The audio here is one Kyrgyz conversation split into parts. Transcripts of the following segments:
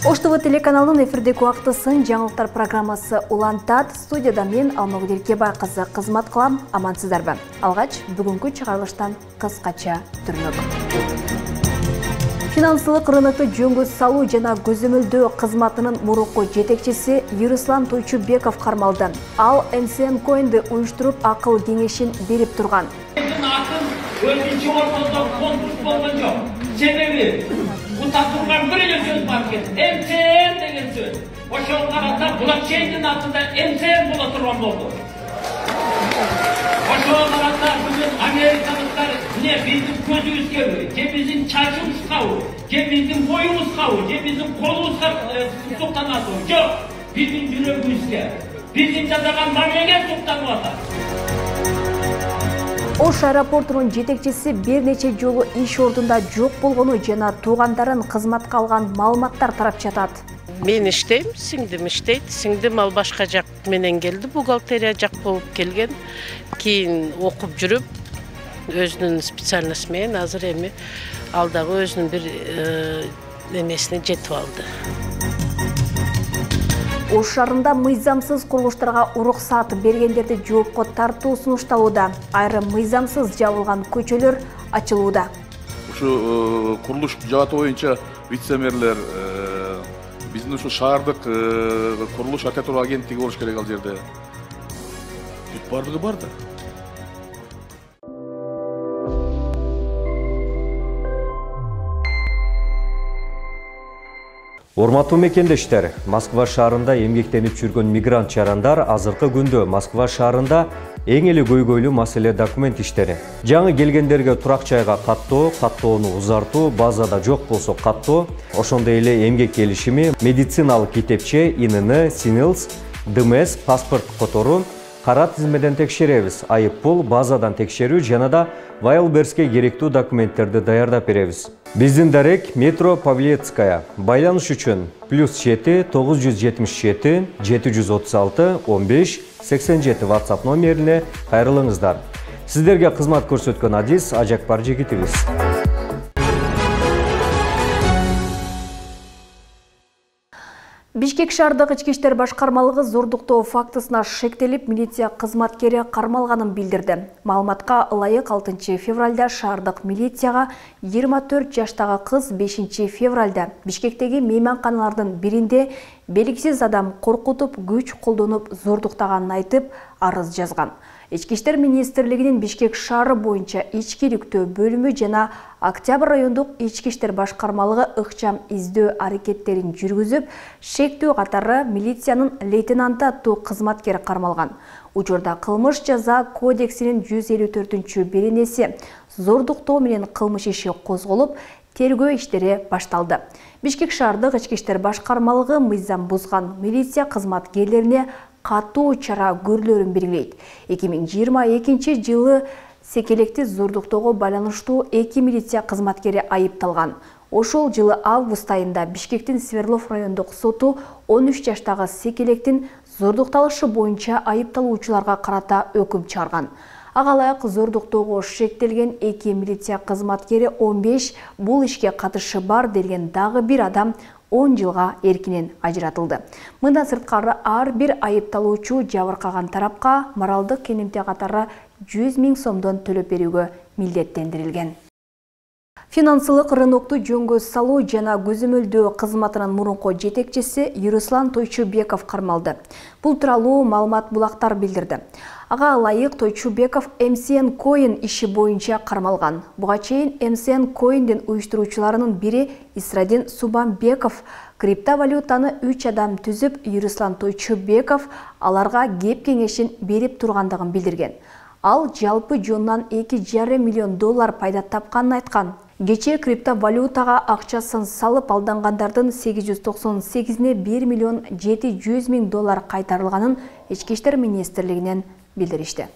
Ош ТВ телеканалының эфирдегі уақытысын жаңалықтар программасы улантат. Студияда мен Алмагүл Еркебай қызы қызмат қылам. Амансыздарбы. Алғач бүгінгі чыгарылыштан қысқача түрнік. Финансылық рынокты жөнгө салуу жана көзөмөлдөө кызматынын мурунку жетекчиси Юруслан Тойчубеков кармалды. Ал MCN Coin'ди уюштуруп акыл кеңешин берип турган. Өзінші ортада конкурс болған жоқ. Себебі, бұта тұрған бір еле сөз бар екен. MCN деген сөз. Ошол қарата блокчейндің атында MCN бола тұрған болды. Ошол қарата бүгін америкалықтар не біздің көзімізге, же біздің шашымызға, же біздің бойымызға, же біздің қолымызға тоқтанады. Жоқ, біздің жүрегімізге, біздің жасаған мамлеге тоқтанып жатыр. Ош аэропортунун жетекчиси бир нече жолу иш ордунда жок болгону жана туугандарын кызматка алган маалыматтар тарап жатат. Мен иштейм, сиңдим иштейт. Сиңдим ал башка жак менен келди, бухгалтерия жак болуп келген. Кийин окуп жүрүп, өзүнүн специальность менен азыр эми ал дагы өзүнүн бир немесине жетип алды. Ош шаарында мыйзамсыз курулуштарга уруксат бергендерди жоопко тартуу сунушталууда. Айрым мыйзамсыз жабылган көчөлөр ачылууда. Ушу курулуш жааты боюнча вице-мэрлер биздин ушу шаардык курулуш архитектура агенттиги болуш керек ал жерде. Бардыгы бар да. Урматтуу мекендештер, Москва шаарында эмгектенип жүргөн мигрант жарандар азыркы күндө Москва шаарында эң эле көйгөйлүү маселе документ иштери. Жаңы келгендерге турак жайга каттоо, каттоону узартуу, базада жок болсо каттоо, ошондой эле эмгек келишими, медициналык китепче, ИНН, СИНИЛС, ДМС, паспорт котору кара тизмеден текшеребиз, айып пул, базадан текшерүү жана да Вайлберске керектүү документтерди даярдап беребиз. Биздин дарек метро Павлецкая. Байланыш үчүн +7 977 736 15 87 WhatsApp номерине кайрылыңыздар. Сиздерге кызмат көрсөткөн Адис Ажакбар жигитибиз. Бишкек шаардык ички иштер башкармалыгы зордуктоо фактысына шектелип, милиция кызматкери кармалганын билдирди. Маалыматка ылайык 6 февралда шаардык милицияга 24 жаштагы кыз 5 февралда Бишкектеги мейманканалардын биринде белгисиз адам коркутуп, күч колдонуп, зордуктаганын айтып, арыз жазган. Ички иштер министрлигинин Бишкек шаары боюнча ичкиликтөө бөлүмү жана Октябрь райондук ички иштер башкармалыгы ыкчам издөө аракеттерин жүргүзүп, шектүү катары милициянын лейтенанты аттуу кызматкери кармалган. Учурда кылмыш жаза кодексинин 154-беренеси зордуктоо менен кылмыш иши козголуп, тергөө иштери башталды. Бишкек шаардык ички иштер башкармалыгы мыйзам бузган милиция кызматкерлерине катуу чара көрүлөрүн белгилейт. 2022 жылы секелекти зордуктоого байланыштуу 2 милиция кызматкери айыпталган. Ошол жылы август айында Бишкектин Сверлов райондук соту 13 жаштагы секелектин зордукталышы боюнча айыпталуучуларга карата өкүм чыгарган. Ага ылайык зордуктоого шектелген 2 милиция кызматкери 15, бул ишке катышы бар делген дагы бир адам 10 жылга эркинен ажыратылды. Мындан сырткары ар бир айыпталуучу жабыркаган тарапка моралдык кенемте катары 100 000 сомдон төлөп берүүгө милдеттендирилген. Финансылык рынокту жөнгө салуу жана көзөмөлдөө кызматынын мурунку жетекчиси Юруслан Тойчубеков кармалды. Бул тууралуу маалымат булактар билдирди. Ага ылайык Тойчубеков MCN Coin иши боюнча кармалган. Буга чейин MCN Coin'дин уюштуруучуларынын бири Исрадин Субанбеков криптовалютаны 3 адам түзүп, Юруслан Тойчубеков аларга кеп кеңешин берип тургандыгын билдирген. Ал жалпы жонунан 2,5 миллион доллар пайда тапканын айткан. Кече криптовалютага акчасын салып алдангандардын 898-не 1 миллион 700 000 доллар кайтарылганын Ички иштер министрлигинен билдиришти.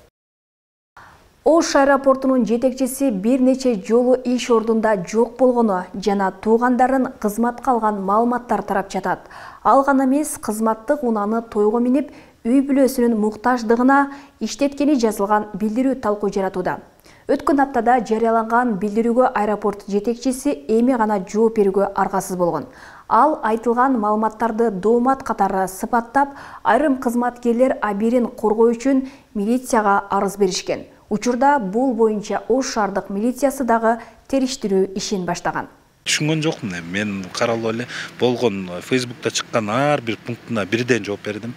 Ош аэропортунун жетекчиси бир нече жолу иш ордунда жок болгону жана туугандарын кызматка алган маалыматтар тарап жатат. Ал гана эмес, кызматтык унааны тойго минип, үй бүлөсүнүн муктаждыгына иштеткени жазылган билдирүү талкуу жаратууда. Өткөн аптада жарыяланган билдирүүгө аэропорт жетекчиси эми гана жооп берүүгө аргасыз болгон. Ал айтылган маалыматтарды доомат катары сыпаттап, айрым кызматкерлер абийирин коргоо үчүн милицияга арыз беришкен. Учурда бул боюнча Ош шаардык милициясы дагы териштирүү ишин баштаган. Түшүнгөн жокмун мен каралып эле болгон Facebook'та чыккан ар бир пунктуна бирден жооп бердим.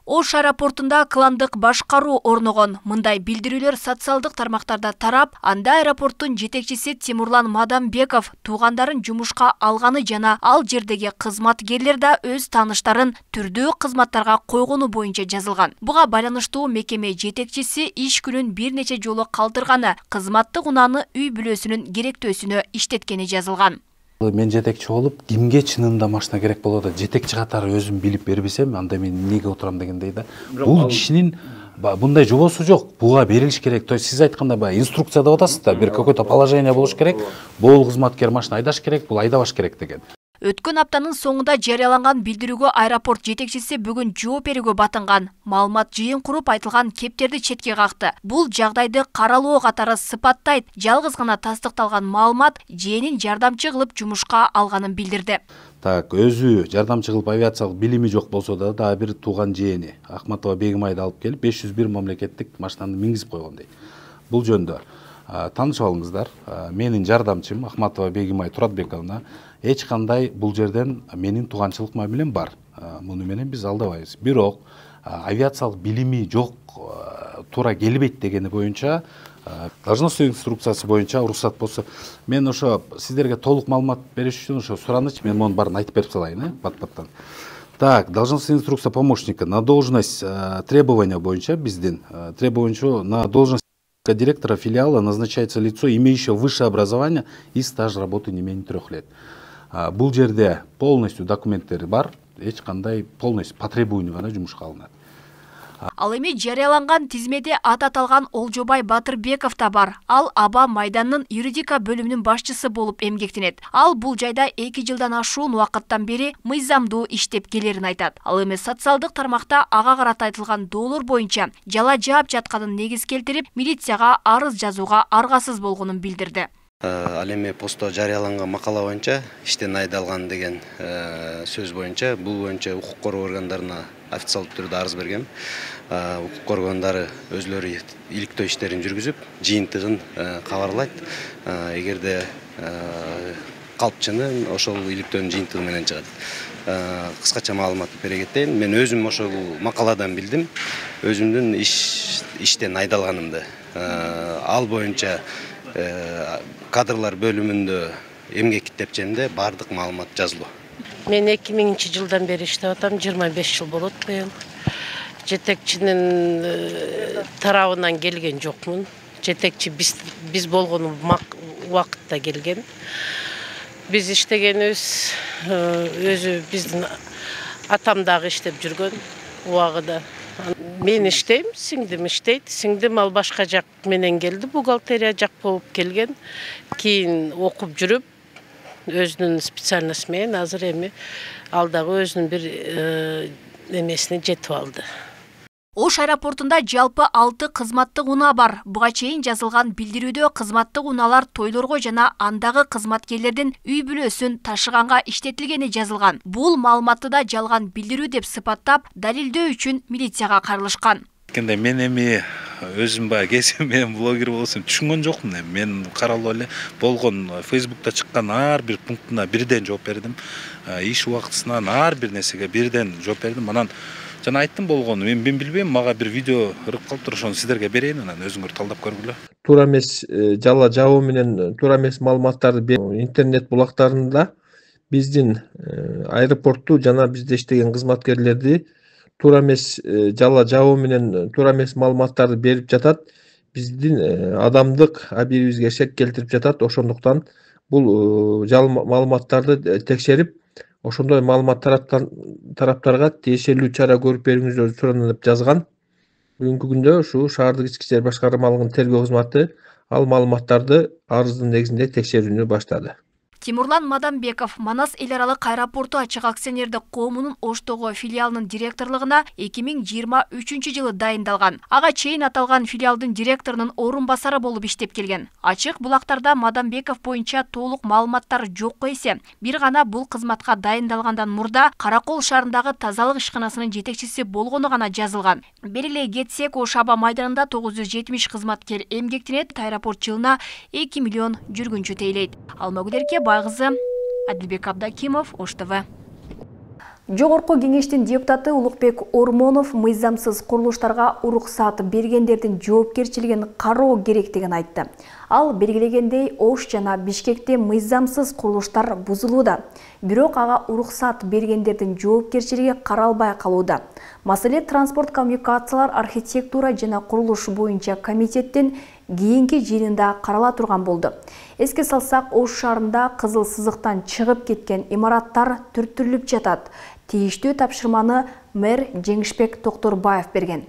Ош аэропортунда кландык башкаруу орногон. Мындай билдирүүлөр социалдык тармактарда тарап, анда аэропорттун жетекчиси Тимурлан Мадамбеков туугандарын жумушка алганы жана ал жердеги кызматкерлер да өз тааныштарын түрдүү кызматтарга койгону боюнча жазылган. Буга байланыштуу мекеме жетекчиси иш күнүн бир нече жолу калтырганы, кызматтык унааны үй бүлөсүнүн керектөөсүнө иштеткени жазылган. Мен жетекчи болуп, кимге чынында машина керек болот, жетекчи катары өзүм билип бербесем, анда мен эмнеге отурам дегендей да. Бул кишинин мындай жобосу жок, буга берилиш керек. То есть сиз айткандай инструкция деп атасыз да, бир какой-то положение болуш керек. Бул кызматкер машина айдаш керек, бул айдабаш керек деген. Өткөн аптанын соңунда жарыяланган билдирүүгө аэропорт жетекчиси бүгүн жооп берүүгө батынган. Маалымат жыйын куруп айтылган кептерди четке какты. Бул жагдайды каралоо катары сыпаттайт. Жалгыз гана тастыкталган маалымат жээнин жардамчы кылып жумушка алганын билдирди. Так, өзү жардамчы кылып авиациялык билими жок болсо да бир тууган жээни Ахматова Бегимайды алып келип 501 мамлекеттик машинаны мингизип койгон дейт. Бул жөндө таанышып алыңыздар. Менин жардамчым Ахматова Бегимай Туратбековна эч кандай бул жерден менин тууганчылык мамилем бар. Муну менен биз алдабайбыз. Бирок авиациялык билими жок, туура келбейт дегени боюнча должностной инструкциясы боюнча уруксат болсо, мен ошо сиздерге толук маалымат бериш үчүн ошо суранычы, мен монун баарын айтып берип салайын, бат-баттан. Так, должностная инструкция помощника на должность требования боюнча биздин требования на должность директора филиала назначается лицо, имеющее высшее образование и стаж работы не менее 3 лет. Бул жерде полностью документтери бар, эч кандай полностью по требованию гана жумушка алынат. Ал эми жарыяланган тизмеде ат аталган Олжобай Батырбеков да бар. Ал Аба майданынын юридика бөлүмүнүн башчысы болуп эмгектенет. Ал бул жайда 2 жылдан ашуун убакыттан бери мыйзамдуу иштеп келерин айтат. Ал эми социалдык тармакта ага карата айтылган доолор боюнча жала жаап жатканын негиз келтирип, милицияга арыз жазууга аргасыз болгонун билдирди. Ал эми постто жарыяланган макала боюнча иштен айдалган деген сөз боюнча, бул боюнча укук коргоо органдарына официалдуу түрдө арыз берген. Укук коргоо органдары өзлөрү иликтөө иштерин жүргүзүп, жыйынтыгын кабарлайт. Эгерде калпчыны ошол иликтөөнүн жыйынтыгы менен чыгат. Кыскача маалымат бере кетейин. Мен өзүм ошол макаладан билдим. Өзүмдүн иштен айдалганымды. Ал боюнча кадрлар бөлүмүндө эмгек китепчемде бардык маалымат жазылуу. Мен 2000 жылдан бери иштеп атам, 25 жыл болот быйыл. Жетекчинин тарабынан келген жокмун. Жетекчи биз болгон убакытта келген. Биз иштегенибиз өзү биздин атам дагы иштеп жүргөн убагыда. Мен иштейм, сиңдим иштейт. Сиңдим ал башка жак менен келди, бухгалтерия жак болуп келген. Кийин окуп жүрүп, өзүнүн специальность менен азыр эми ал дагы өзүнүн бир эмесине жетип алды. Ош аэропортунда жалпы 6 кызматтык унаа бар. Буга чейин жазылган билдирүүдө кызматтык унаалар тойлорго жана андагы кызматкерлердин үй бүлөсүн ташыганга иштетилгени жазылган. Бул маалыматты да жалган билдирүү деп сыпаттап, далилдөө үчүн милицияга кайрылышкан. Мен эми өзүм кесип менен блогер болсом түшүнгөн жокмун. Мен каралып эле болгон Facebook'та чыккан ар бир пунктуна бирден жооп бердим. Иш убактысынан ар бир нерсеге бирден жооп бердим. Анан жана айттым болгону, мен билбейм, мага бир видео ырып калыптыр, ошону сиздерге берейин, анан өзүңөр талдап көргүлө. Туура эмес жала жабуу менен туура эмес маалыматтарды интернет булактарында биздин аэропортту жана бизде иштеген кызматкерлерди туура эмес жала жабуу менен туура эмес маалыматтарды берип жатат. Биздин адамдык абийирибизге шек келтирип жатат. Ошондуктан бул маалыматтарды текшерип, ошондой маалымат тараптарга тиешелүү чара көрүп берүүңүздөрдү суранам деп жазган. Бүгүнкү күндө ушу шаардык ички иштер башкармалыгынын тергөө кызматы ал маалыматтарды арыздын негизинде текшерүүнү баштады. Тимурлан Мадамбеков Манас эл аралык аэропорту ачык акционердик коомунун Оштогу филиалынын директорлугуна 2023 жылы дайындалган. Ага чейин аталган филиалдын директорунун орун басары болуп иштеп келген. Ачык булактарда Мадамбеков боюнча толук маалыматтар жокко эсе, бир гана бул кызматка дайындалгандан мурда Каракол шаарындагы тазалык ишканасынын жетекчиси болгону гана жазылган. Белгилей кетсек, Ошаба майданында 970 кызматкер эмгектенет, аэропорт жылына 2 миллион жүргүнчү тейлейт. Алмагүлерке Байгызы, Адилбек Абдакимов, Ош ТВ. Жогорку кеңештин депутаты Улукбек Ормонов мыйзамсыз курулуштарга уруксат бергендердин жоопкерчилигин кароо керектигин айтты. Ал белгилегендей Ош жана Бишкекте мыйзамсыз курулуштар бузулууда. Бирок ага уруксат бергендердин жоопкерчилиги каралбай калууда. Маселе транспорт коммуникациялар архитектура жана курулуш боюнча комитеттин кийинки жыйынында карала турган болду. Эске салсак, Ош шаарында кызыл сызыктан чыгып кеткен имараттар түртүрүлүп жатат. Тийиштүү тапшырманы мэр Жеңишбек Токторбаев берген.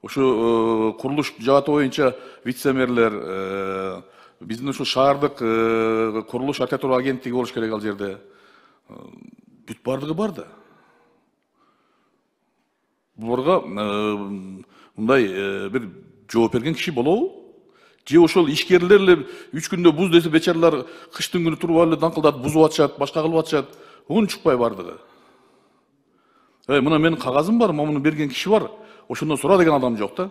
Ошо курулуш жааты боюнча вице-мэрлер, биздин ошо шаардык курулуш архитектура агенттиги болуш керек ал жерде. Бүт бардыгы бар да. Буларга мындай бир жооп берген киши болобу? Же ошол ишкерлер эле 3 күндө буз десе бечаралар кыштын күнү туруп алып даңкылдатып бузуп атышат, башка кылып атышат. Угун чыкпай бардыгы. Мына менин кагазым бар, муну берген киши бар. Ошондон сура деген адам жок да.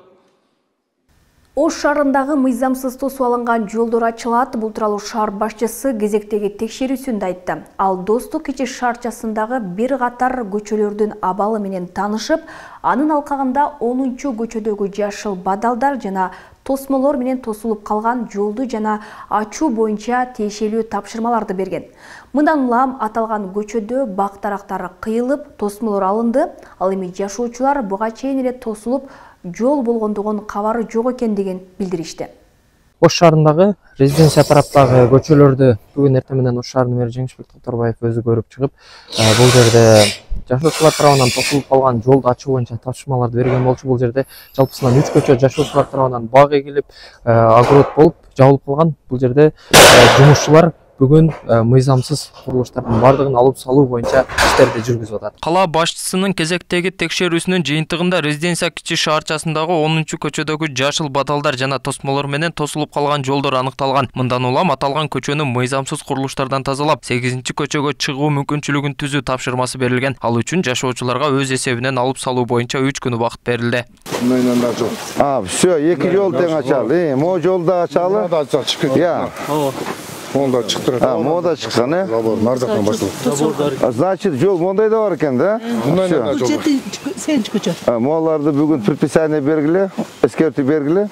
Ош шаарындагы мыйзамсыз тосуп алынган жолдор ачылат. Бул тууралуу шаар башчысы кезектеги текшерүүсүндө айтты. Ал Достук ичи шаарчасындагы бир катар көчөлөрдүн абалы менен таанышып, анын алкагында 10-көчөдөгү жашыл бадалдар жана тосмолор менен тосулуп калган жолду жана ачуу боюнча тиешелүү тапшырмаларды берген. Мындан улам аталган көчөдө бак дарактар кыйылып, тосмолор алынды. Ал эми жашоочулар буга чейин эле тосулуп жол болгондугун кабары жок экендигин билдиришти. Ош шаарындагы резиденция тараптагы көчөлөрдү бүгүн эртең менен Ош шаарынын мери Жеңишбек Токторбаев өзү көрүп чыгып, бул жерде жашоочулар тарабынан тосулуп калган жолду ачуу боюнча тапшырмаларды берген болчу. Бул жерде жалпысынан 3 көчө жашоочулар тарабынан бак эгилип, огород болуп жабылып калган. Бул жерде жумушчулар бүгүн мыйзамсыз курулуштардын бардыгын алып салуу боюнча иштерди жүргүзүп атат. Кала башчысынын кезектеги текшерүүсүнүн жыйынтыгында резиденция кичи шаарчасындагы 10-көчөдөгү жашыл баталдар жана тосмолор менен тосулуп калган жолдор аныкталган. Мындан улам аталган көчөнү мыйзамсыз курулуштардан тазалап, 8-көчөгө чыгуу мүмкүнчүлүгүн түзүү тапшырмасы берилген. Ал үчүн жашоочуларга өз эсебинен алып салуу боюнча 3 күн убакыт берилди. Все, 2 жол тең ачалы. Мо жолду ачалы. Монда чыкты. Мода чыксан, нардактан башталып. Значит, жол мондай да бар экен да? Сен көчө. Моларды бүгүн предписание бергиле, эскертүү бергиле.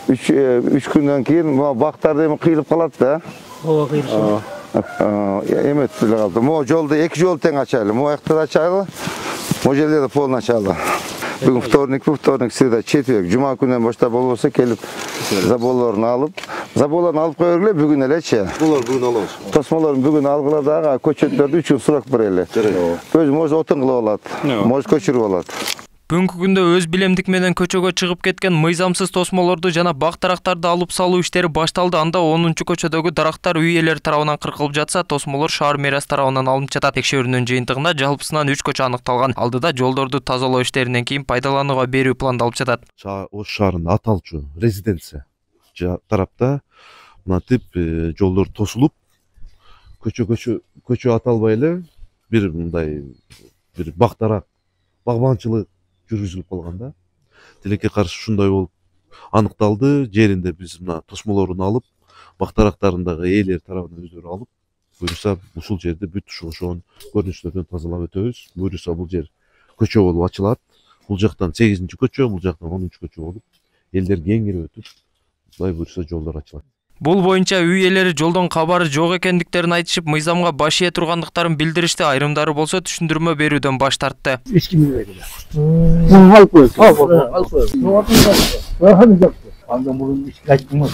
3 күндөн кийин бактар эми кыйылып калат да. Ооба, кыйылып. Эмет деле калды. Мо жолду 2 жол тең ачайлы. Мо жакта ачайлы. Мо жерде да полный ачайлы. Бүгүн вторник, среда, четверг, жума күнүнөн баштап болбосо келип заборлорун алып кое бергиле бүгүн элечи. Бүгүн алабыз. Тосмолорун бүгүн алгыла дагы көчөттөрдү 3 күн сурак берели. Өзү может отун кылып алат, может көчүрүп алат. Бүгүнкү күндө өз билемдик менен көчөгө чыгып кеткен мыйзамсыз тосмолорду жана бак дарактарды алып салуу иштери башталды. Анда 10-көчөдөгү дарактар үй ээлери тарабынан кыркылып жатса, тосмолор шаар мэриясы тарабынан алынып жатат. Текшерүүнүн жыйынтыгында жалпысынан 3 көчө аныкталган. Алдыда жолдорду тазалоо иштеринен кийин пайдаланууга берүү пландалып жатат. Ош шаарында аталчу резиденция тарапта мынтип жолдор тосулуп, көчө аталбай эле бир мындай бир бак дарак багбанчылык жүргүзүлүп калганда, тилекке каршы ушундай болуп аныкталды. Жеринде биз мына тосмолорун алып, бак дарактарындагы ээлер тарабынан өздөрү алып, буюрса ушул жерде бүт ошон көрүнүштөрдөн тазалап өтөбүз. Буюрса бул жер көчө болуп ачылат. Бул жактан 8-көчө, бул жактан 10-көчө болуп, элдер кеңирип өтүп, мындай буюрса жолдор ачылат. Бул боюнча үй ээлери жолдон кабары жок экендиктерин айтышып, мыйзамга баш ие тургандыктарын билдиришти. Айрымдары болсо түшүндүрмө берүүдөн баш тартты. Эч ким билбейт. Алып коет. Алып коет. Андан мурун эч айттым.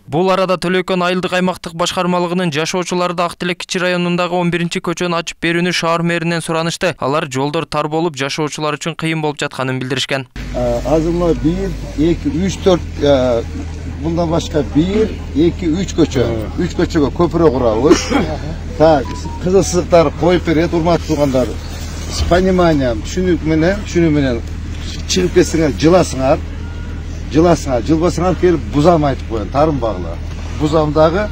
Бул арада Төлөкөн айылдык аймактык башкармалыгынын жашоочуларды Ак Тилек кичи районундагы 11-көчөнү ачып берүүнү шаар мэринен суранышты. Алар жолдор тар болуп, жашоочулар үчүн кыйын болуп жатканын билдиришкен. Азыр 1, 2, 3, 4 bundan başka 1, 2, 3 köçö. 3 köçögө köprü kurabız. Tak, kızıl sızıklar koyup berет, urmatlı tuğanlar. С пониманием, түшүнүк менен чыгып кетсеңер жыласыңар, жылбасыңар келип бузам айтып коеюн, тарым багыла. Бузамдагы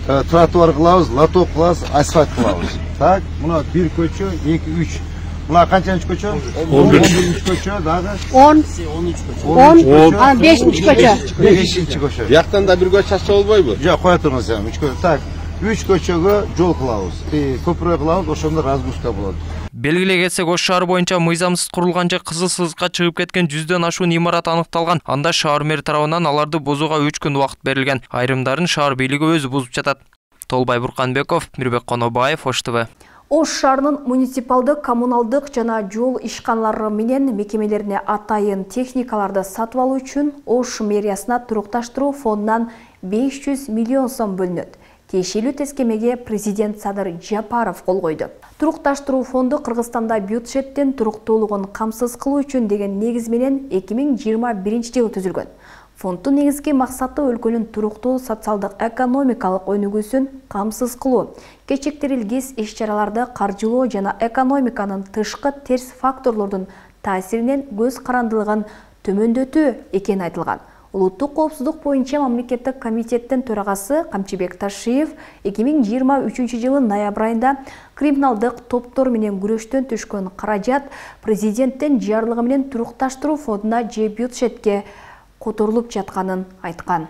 тротуар кылабыз, лоток кылабыз, асфальт кылабыз. Так, мына 1 көчө, 2, 3. Мына канчанчы көчө? 11 көчө, дагы 10, 5 көчө. 5 көчө. Жактан да бир көчө ачса болбойбу? Жок, кое туруңуз эми, 3 көчө. Так, 3 көчөгө жол кылабыз. Көпүрө кылабыз, ошондо разгрузка болот. Белгилей кетсек, Ош шаар боюнча мыйзамсыз курулган же кызыл сызыкка чыгып кеткен 100дөн ашуун имарат аныкталган. Анда шаар мэри тарабынан аларды бузууга 3 күн убакыт берилген. Айрымдарын шаар бийлиги өзү бузуп жатат. Толбай Бурканбеков, Мирбек Конобаев, Ош ТВ. Ош шаарынын муниципалдык, коммуналдык жана жол ишканалары менен мекемелерине атайын техникаларды сатып алуу үчүн Ош мэриясына турукташтыруу фондунан 500 миллион сом бөлүнөт. Тиешелүү тескемеге президент Садыр Жапаров кол койду. Турукташтыруу фонду Кыргызстанда бюджеттен туруктуулугун камсыз кылуу үчүн деген негиз менен 2021-жылы түзүлгөн. Фонддун негизги максаты өлкөнүн туруктуу социалдык экономикалык өнүгүүсүн камсыз кылуу, кечиктирилгис иш-чараларды каржылоо жана экономиканын тышкы терс факторлордун таасиринен көз карандылыгын төмөндөтүү экени айтылган. Улуттук коопсуздук боюнча мамлекеттик комитеттин төрагасы Камчыбек Ташиев 2023-жылы ноябрь айында криминалдык топтор менен күрөштөн түшкөн каражат президенттин жарлыгы менен турукташтыруу фондуна же бюджетке которулуп жатканын айткан.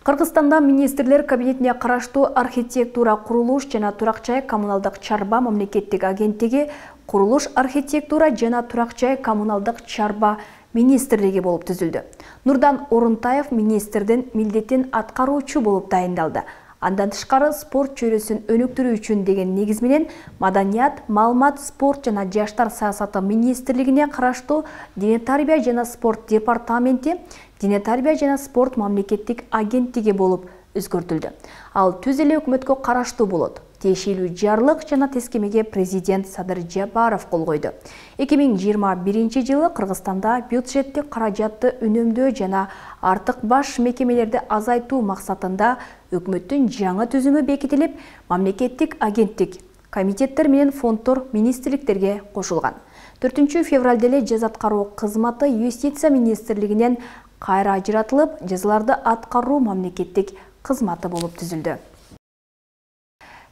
Кыргызстанда министрлер кабинетине караштуу архитектура, курулуш жана турак-жай коммуналдык чарба мамлекеттик агенттиги курулуш, архитектура жана турак-жай коммуналдык чарба министрлиги болуп түзүлдү. Нурдан Орунтаев министрдин милдетин аткаруучу болуп дайындалды. Андан тышкары спорт чөйрөсүн өнүктүрүү үчүн деген негиз менен Маданият, маалымат, спорт жана жаштар саясаты министрлигине караштуу Дене тарбия жана спорт департаменти Дене тарбия жана спорт мамлекеттик агенттиги болуп өзгөртүлдү. Ал түз эле өкмөткө караштуу болот. Тиешелүү жарлык жана тескемеге президент Садыр Жапаров кол койду. 2021-жылы Кыргызстанда бюджеттик каражатты үнөмдөө жана артык баш мекемелерди азайтуу максатында өкмөттүн жаңы түзүмү бекитилип, мамлекеттик агенттик, комитеттер менен фонддор министрликтерге кошулган. 4 февралда эле жаза аткаруу кызматы юстиция министрлигинен кайра ажыратылып, жазаларды аткаруу мамлекеттик кызматы болуп түзүлдү.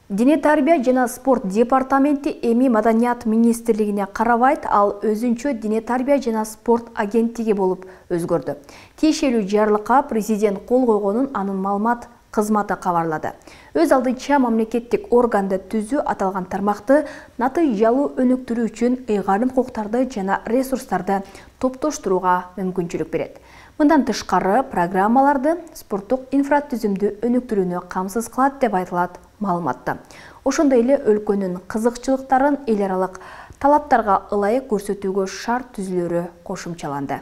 Дене тарбия жана спорт департаменти эми Маданият министрлигине карабайт, ал өзүнчө Дене тарбия жана спорт агенттиги болуп өзгөрдү. Тиешелүү жарлыкка президент кол койгонун анын маалымат кызматы кабарлады. Өз алдынча мамлекеттик органды түзүү аталган тармакты натыйжалуу өнүктүрүү үчүн ыйгарым укуктарды жана ресурстарды топтоштурууга мүмкүнчүлүк берет. Мындан тышкары программаларды спорттук инфратүзүмдү өнүктүрүүнү камсыз кылат деп айтылат маалыматта. Ошондой эле өлкөнүн кызыкчылыктарын эл аралык талаптарга ылайык көрсөтүүгө шарт түзүлөрү кошумчаланды.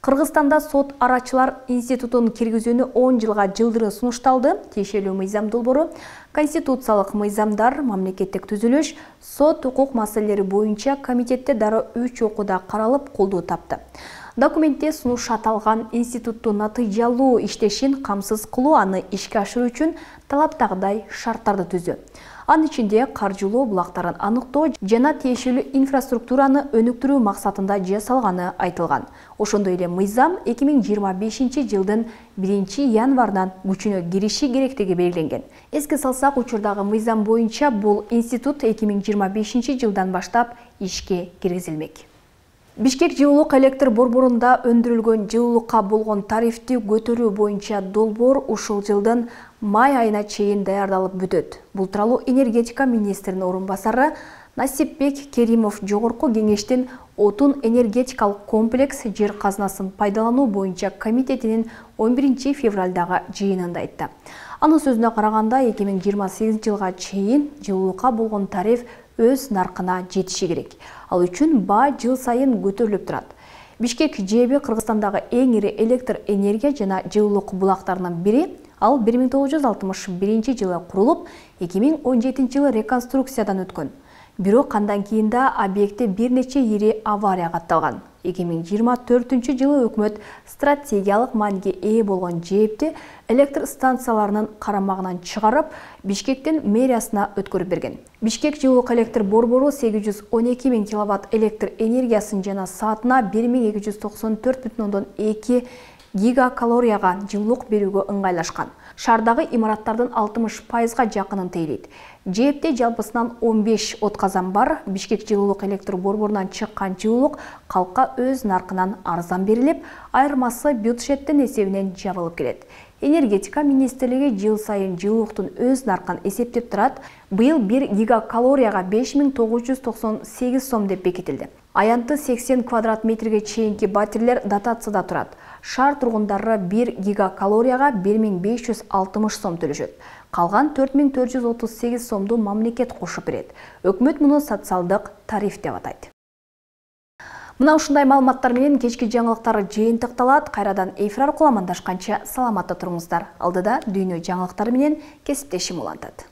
Кыргызстанда сот арачылар институтун киргизүүнү 10 жылга жылдыруу сунушталды. Тиешелүү мыйзам долбоору конституциялык мыйзамдар, мамлекеттик түзүлүш, сот укук маселелери боюнча комитетте дароо 3 окууда каралып колдоо тапты. Документте сунуш аталган институттун натыйжалуу иштешин камсыз кылуу, аны ишке ашыруу үчүн талаптагыдай шарттарды түзүү. Анын ичинде каржылоо булактарын аныктоо жана тиешелүү инфраструктураны өнүктүрүү максатында жасалганы айтылган. Ошондой эле мыйзам 2025-жылдын 1-январынан күчүнө кириши керектиги белгиленген. Эске салсак, учурдагы мыйзам боюнча бул институт 2025-жылдан баштап ишке киргизилмек. Бишкек жылуулук электр борборунда өндүрүлгөн жылуулукка болгон тарифти көтөрүү боюнча долбоор ушул жылдын май айына чейин даярдалып бүтөт. Бул тууралуу энергетика министринин орун басары Насипбек Керимов жогорку кеңештин отун энергетикалык комплекс жер казынасын пайдалануу боюнча комитетинин 11 февралдагы жыйынында айтты. Анын сөзүнө караганда 2028-жылга чейин жылуулукка болгон тариф өз наркына жетиши керек. Ал үчүн баа жыл сайын көтөрүлүп турат. Бишкек ЖЭБ Кыргызстандагы эң ири электр энергия жана жылуулук булактарынын бири. Ал 1961-жылы курулуп, 2017-жылы реконструкциядан өткөн. Бирок андан кийин да объектте бир нече ири авария катталган. 2024 жылы өкмөт стратегиялык мааниге ээ болгон ЖЭБти электр станцияларынын карамагынан чыгарып, Бишкектин мэриясына өткөрүп берген. Бишкек жылуулук электр борбору 812 000 киловатт электр энергиясын жана саатына 1294,2 гигакалорияга жылуулук берүүгө ыңгайлашкан. Шаардагы имараттардын 60%га жакынын тейлейт. ЖЭБте жалпысынан 15 отказан бар. Бишкек жылуулук электр борборунан чыккан жылуулук калкка өз наркынан арзан берилип, айырмасы бюджеттин эсебинен жабылып келет. Энергетика министрлиги жыл сайын жылуулуктун өз наркын эсептеп турат. Быйыл 1 гигакалорияга 5998 сом деп бекитилди. Аянты 80 квадрат метрге чейинки батирелер дотацияда турат. Шаар тургундары 1 гигакалорияга 1560 сом төлөшөт. Калган 4438 сомду мамлекет кошуп берет. Өкмөт муну социалдык тариф деп атайт. Мына ушундай маалыматтар менен кечки жаңылыктар жыйынтыкталат. Кайрадан эфир аркылуу амандашканча саламатта туруңуздар. Алдыда дүйнө жаңылыктары менен кесиптешим улантат.